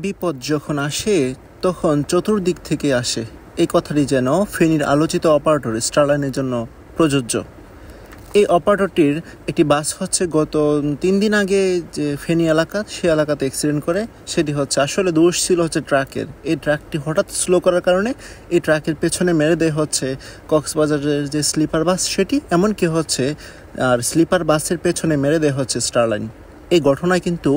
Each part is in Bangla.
বিপদ যখন আসে তখন চতুর্দিক থেকে আসে, এই কথাটি যেন ফেনীর আলোচিত অপারেটর স্টারলাইনের জন্য প্রযোজ্য। এই অপারেটরটির একটি বাস হচ্ছে গত 3 দিন আগে যে ফেনী এলাকা, সে এলাকাতে অ্যাক্সিডেন্ট করে। সেটি হচ্ছে আসলে দোষ ছিল হচ্ছে ট্রাকের। এই ট্রাকটি হঠাৎ স্লো করার কারণে এই ট্রাকের পেছনে মেরে দেয় হচ্ছে কক্সবাজারের যে স্লিপার বাস সেটি, এমনকি হচ্ছে আর স্লিপার বাসের পেছনে মেরে দেয় হচ্ছে স্টারলাইন। এই ঘটনায় কিন্তু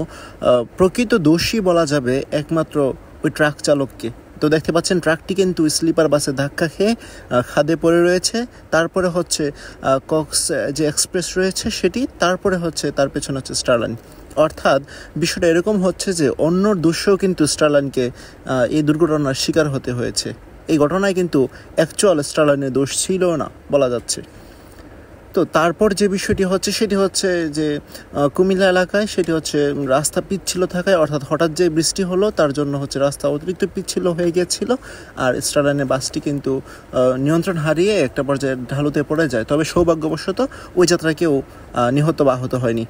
প্রকৃত দোষী বলা যাবে একমাত্র ওই ট্রাক চালককে। তো দেখতে পাচ্ছেন ট্রাকটি কিন্তু স্লিপার বাসে ধাক্কা খেয়ে খাদে পড়ে রয়েছে। তারপরে হচ্ছে কক্স যে এক্সপ্রেস রয়েছে সেটি, তারপরে হচ্ছে তার পেছনে হচ্ছে স্টারলাইন। অর্থাৎ বিষয়টা এরকম হচ্ছে যে অন্য দোষেও কিন্তু স্টারলাইনকে এই দুর্ঘটনার শিকার হতে হয়েছে। এই ঘটনায় কিন্তু অ্যাকচুয়াল স্টারলাইনের দোষ ছিল না বলা যাচ্ছে। তো তারপর যে বিষয়টি হচ্ছে সেটি হচ্ছে যে কুমিল্লা এলাকায় সেটি হচ্ছে রাস্তা পিচ্ছিল থাকায়, অর্থাৎ হঠাৎ যে বৃষ্টি হলো তার জন্য হচ্ছে রাস্তা অতিরিক্ত পিচ্ছিল হয়ে গিয়েছিল, আর স্টারলাইনের বাসটি কিন্তু নিয়ন্ত্রণ হারিয়ে একটা পর্যায়ে ঢালুতে পড়ে যায়। তবে সৌভাগ্যবশত ওই যাত্রায় কেউ নিহত বা আহত হয়নি।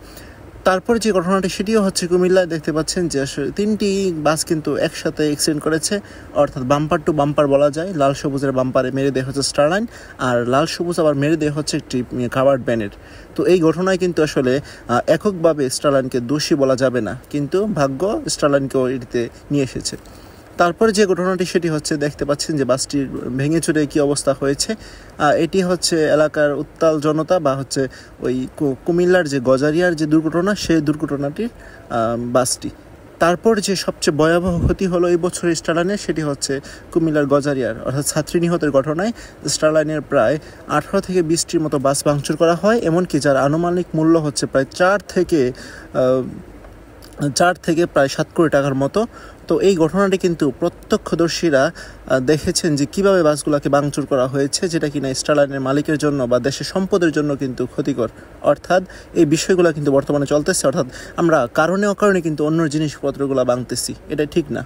তারপর যে ঘটনাটি সেটিও হচ্ছে কুমিল্লায়। দেখতে পাচ্ছেন যে 3টি বাস কিন্তু একসাথে অ্যাক্সিডেন্ট করেছে, অর্থাৎ বাম্পার টু বাম্পার বলা যায়। লাল সবুজের বাম্পারে মেরে দেওয়া হচ্ছে স্টারলাইন, আর লাল সবুজ আবার মেরে দেওয়া হচ্ছে একটি কাভার্ড ভ্যানের। তো এই ঘটনায় কিন্তু আসলে এককভাবে স্টারলাইনকে দোষী বলা যাবে না, কিন্তু ভাগ্য স্টারলাইনকেও এটিতে নিয়ে এসেছে। তারপরে যে ঘটনাটি সেটি হচ্ছে দেখতে পাচ্ছেন যে বাসটির ভেঙে চুরে কী অবস্থা হয়েছে। এটি হচ্ছে এলাকার উত্তাল জনতা বা হচ্ছে ওই কুমিল্লার যে গজারিয়ার যে দুর্ঘটনা, সেই দুর্ঘটনাটির বাসটি। তারপর যে সবচেয়ে ভয়াবহ ক্ষতি হলো এই বছর স্টারলাইনের, সেটি হচ্ছে কুমিল্লার গজারিয়ার অর্থাৎ ছাত্রী নিহতের ঘটনায় স্টারলাইনের প্রায় 18 থেকে 20টির মতো বাস ভাঙচুর করা হয়, এমনকি যার আনুমানিক মূল্য হচ্ছে প্রায় 4 থেকে প্রায় 7 কোটি টাকার মতো। তো এই ঘটনাটি কিন্তু প্রত্যক্ষদর্শীরা দেখেছেন যে কিভাবে বাসগুলোকে ভাঙচুর করা হয়েছে, যেটা কিনা স্টারলাইনের মালিকের জন্য বা দেশের সম্পদের জন্য কিন্তু ক্ষতিকর। অর্থাৎ এই বিষয়গুলো কিন্তু বর্তমানে চলতেছে, অর্থাৎ আমরা কারণে অকারণে কিন্তু অন্য জিনিসপত্রগুলো ভাঙতেছি, এটা ঠিক না।